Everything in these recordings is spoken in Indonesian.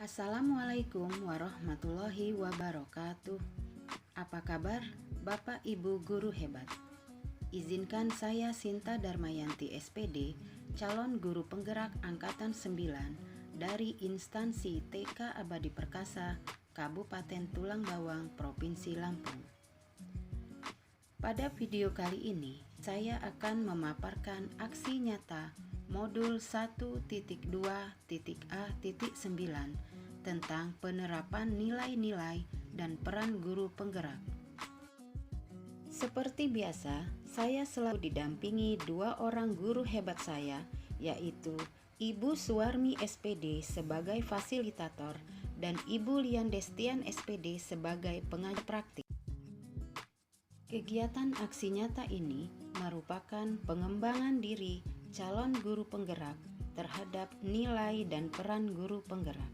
Assalamualaikum warahmatullahi wabarakatuh. Apa kabar Bapak Ibu guru hebat? Izinkan saya Sinta Darmayanti SPD, calon guru penggerak angkatan 9 dari instansi TK Abadi Perkasa, Kabupaten Tulang Bawang, Provinsi Lampung. Pada video kali ini, saya akan memaparkan aksi nyata Modul 1.2.A.9 tentang penerapan nilai-nilai dan peran guru penggerak. Seperti biasa, saya selalu didampingi dua orang guru hebat saya, yaitu Ibu Suwarmi SPD sebagai fasilitator dan Ibu Lian Destian SPD sebagai pengajar praktik. Kegiatan aksi nyata ini merupakan pengembangan diri calon guru penggerak terhadap nilai dan peran guru penggerak.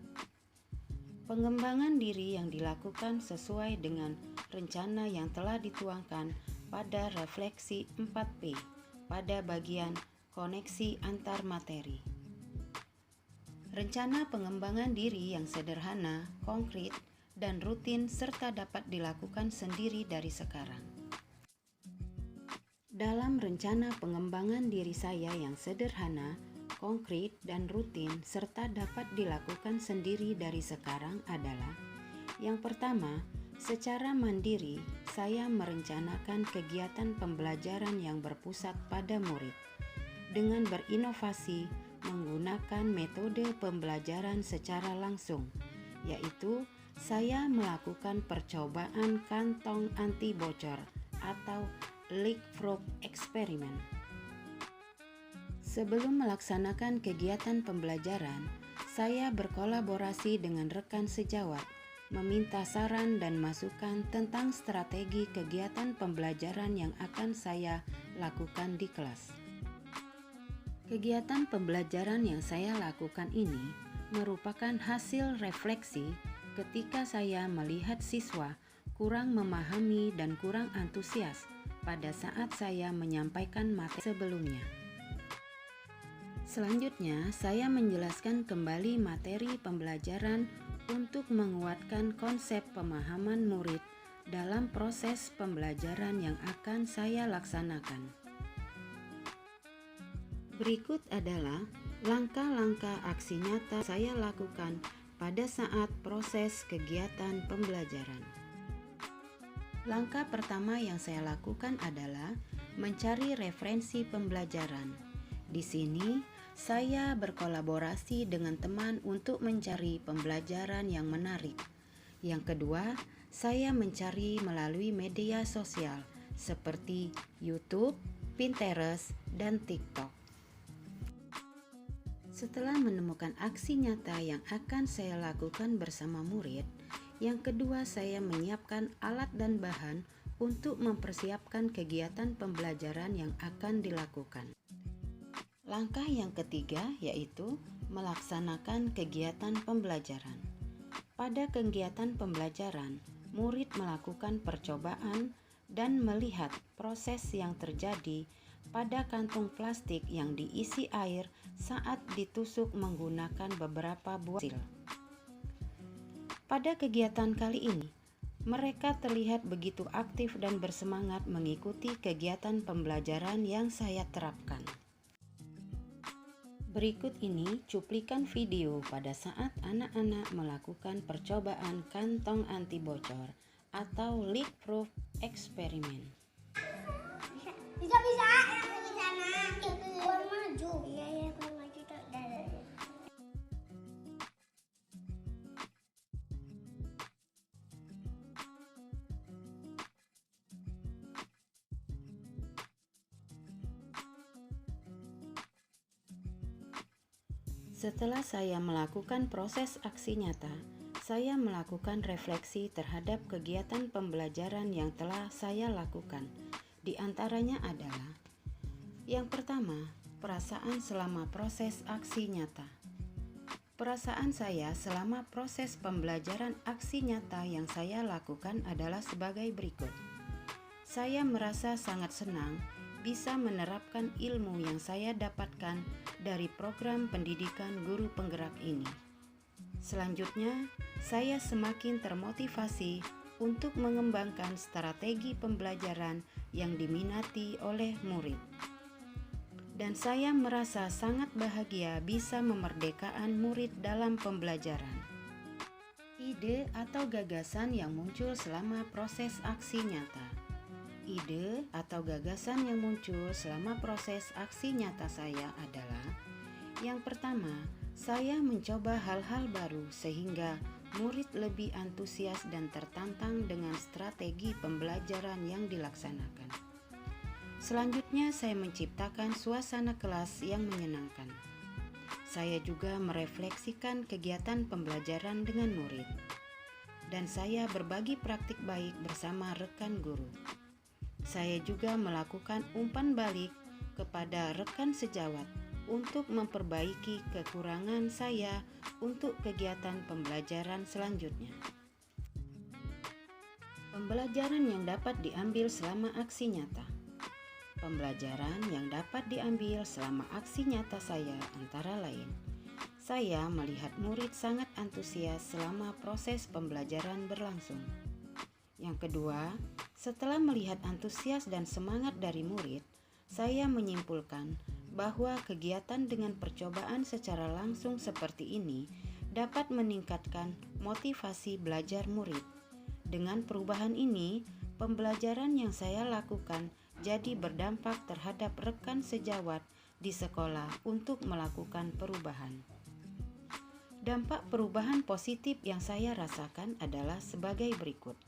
Pengembangan diri yang dilakukan sesuai dengan rencana yang telah dituangkan pada refleksi 4P pada bagian koneksi antar materi. Rencana pengembangan diri yang sederhana, konkret, dan rutin serta dapat dilakukan sendiri dari sekarang. Dalam rencana pengembangan diri saya yang sederhana, konkret, dan rutin serta dapat dilakukan sendiri dari sekarang adalah: yang pertama, secara mandiri saya merencanakan kegiatan pembelajaran yang berpusat pada murid dengan berinovasi menggunakan metode pembelajaran secara langsung, yaitu saya melakukan percobaan kantong anti bocor atau leapfrog eksperimen. Sebelum melaksanakan kegiatan pembelajaran, saya berkolaborasi dengan rekan sejawat, meminta saran dan masukan tentang strategi kegiatan pembelajaran yang akan saya lakukan di kelas. Kegiatan pembelajaran yang saya lakukan ini merupakan hasil refleksi ketika saya melihat siswa kurang memahami dan kurang antusias pada saat saya menyampaikan materi sebelumnya. Selanjutnya, saya menjelaskan kembali materi pembelajaran untuk menguatkan konsep pemahaman murid dalam proses pembelajaran yang akan saya laksanakan. Berikut adalah langkah-langkah aksi nyata saya lakukan pada saat proses kegiatan pembelajaran. Langkah pertama yang saya lakukan adalah mencari referensi pembelajaran. Di sini, saya berkolaborasi dengan teman untuk mencari pembelajaran yang menarik. Yang kedua, saya mencari melalui media sosial seperti YouTube, Pinterest, dan TikTok. Setelah menemukan aksi nyata yang akan saya lakukan bersama murid, yang kedua, saya menyiapkan alat dan bahan untuk mempersiapkan kegiatan pembelajaran yang akan dilakukan. Langkah yang ketiga yaitu melaksanakan kegiatan pembelajaran. Pada kegiatan pembelajaran, murid melakukan percobaan dan melihat proses yang terjadi pada kantung plastik yang diisi air saat ditusuk menggunakan beberapa buah pensil. Pada kegiatan kali ini, mereka terlihat begitu aktif dan bersemangat mengikuti kegiatan pembelajaran yang saya terapkan. Berikut ini cuplikan video pada saat anak-anak melakukan percobaan kantong anti bocor atau leapfrog eksperimen. Bisa di sana. Keluar maju. Iya, keluar maju. Setelah saya melakukan proses aksi nyata, saya melakukan refleksi terhadap kegiatan pembelajaran yang telah saya lakukan. Di antaranya adalah: yang pertama, perasaan selama proses aksi nyata. Perasaan saya selama proses pembelajaran aksi nyata yang saya lakukan adalah sebagai berikut. Saya merasa sangat senang bisa menerapkan ilmu yang saya dapatkan dari program pendidikan guru penggerak ini. Selanjutnya, saya semakin termotivasi untuk mengembangkan strategi pembelajaran yang diminati oleh murid. Dan saya merasa sangat bahagia bisa memerdekakan murid dalam pembelajaran. Ide atau gagasan yang muncul selama proses aksi nyata. Ide atau gagasan yang muncul selama proses aksi nyata saya adalah: yang pertama, saya mencoba hal-hal baru sehingga murid lebih antusias dan tertantang dengan strategi pembelajaran yang dilaksanakan. Selanjutnya, saya menciptakan suasana kelas yang menyenangkan. Saya juga merefleksikan kegiatan pembelajaran dengan murid. Dan saya berbagi praktik baik bersama rekan guru. Saya juga melakukan umpan balik kepada rekan sejawat untuk memperbaiki kekurangan saya untuk kegiatan pembelajaran selanjutnya. Pembelajaran yang dapat diambil selama aksi nyata. Pembelajaran yang dapat diambil selama aksi nyata saya antara lain: saya melihat murid sangat antusias selama proses pembelajaran berlangsung. Yang kedua, setelah melihat antusias dan semangat dari murid, saya menyimpulkan bahwa kegiatan dengan percobaan secara langsung seperti ini dapat meningkatkan motivasi belajar murid. Dengan perubahan ini, pembelajaran yang saya lakukan jadi berdampak terhadap rekan sejawat di sekolah untuk melakukan perubahan. Dampak perubahan positif yang saya rasakan adalah sebagai berikut.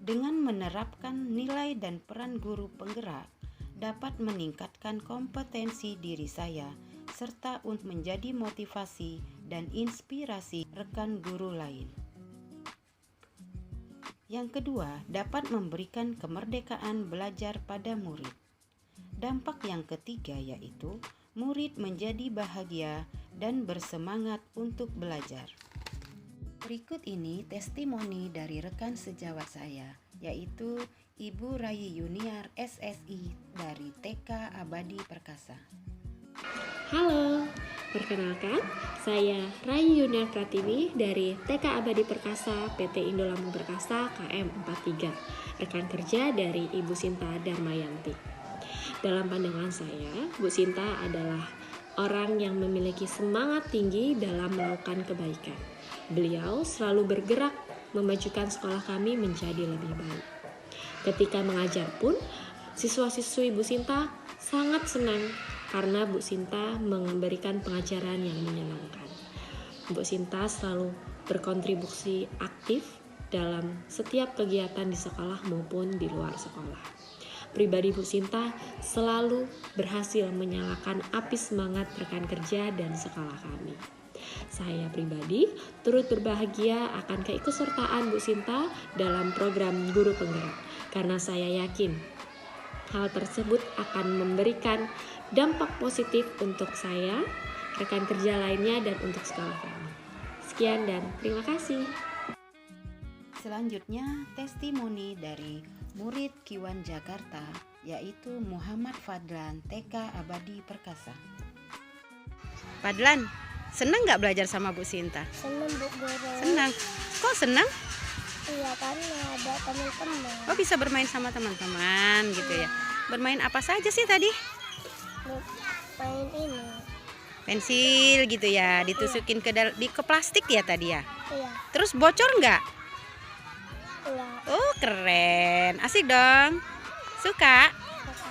Dengan menerapkan nilai dan peran guru penggerak, dapat meningkatkan kompetensi diri saya, serta untuk menjadi motivasi dan inspirasi rekan guru lain. Yang kedua, dapat memberikan kemerdekaan belajar pada murid. Dampak yang ketiga yaitu murid menjadi bahagia dan bersemangat untuk belajar. Berikut ini testimoni dari rekan sejawat saya, yaitu Ibu Rayi Yuniar SSI dari TK Abadi Perkasa. Halo, perkenalkan, saya Rayi Yuniar Pratiwi dari TK Abadi Perkasa PT Indolamu Perkasa KM43, rekan kerja dari Ibu Sinta Darmayanti. Dalam pandangan saya, Bu Sinta adalah orang yang memiliki semangat tinggi dalam melakukan kebaikan. Beliau selalu bergerak memajukan sekolah kami menjadi lebih baik. Ketika mengajar pun, siswa-siswi Bu Sinta sangat senang karena Bu Sinta memberikan pengajaran yang menyenangkan. Bu Sinta selalu berkontribusi aktif dalam setiap kegiatan di sekolah maupun di luar sekolah. Pribadi Bu Sinta selalu berhasil menyalakan api semangat rekan kerja dan sekolah kami. Saya pribadi turut berbahagia akan keikutsertaan Bu Sinta dalam program Guru Penggerak, karena saya yakin hal tersebut akan memberikan dampak positif untuk saya, rekan kerja lainnya, dan untuk sekolah kami. Sekian dan terima kasih. Selanjutnya, testimoni dari murid Kiwan Jakarta, yaitu Muhammad Fadlan TK Abadi Perkasa. Fadlan, senang nggak belajar sama Bu Sinta? Senang Bu Guru. Senang. Kok senang? Iya, karena ada teman-teman. Oh, bisa bermain sama teman-teman gitu ya. Bermain apa saja sih tadi? Main ini. Pensil gitu ya, ditusukin ke plastik ya tadi ya. Iya. Terus bocor nggak? Iya. Oh, keren. Asik dong. Suka?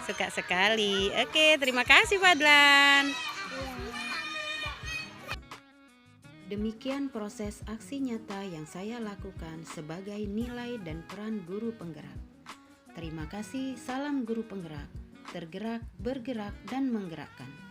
Suka sekali. Oke, terima kasih Fadlan. Demikian proses aksi nyata yang saya lakukan sebagai nilai dan peran guru penggerak. Terima kasih, salam guru penggerak. Tergerak, bergerak, dan menggerakkan.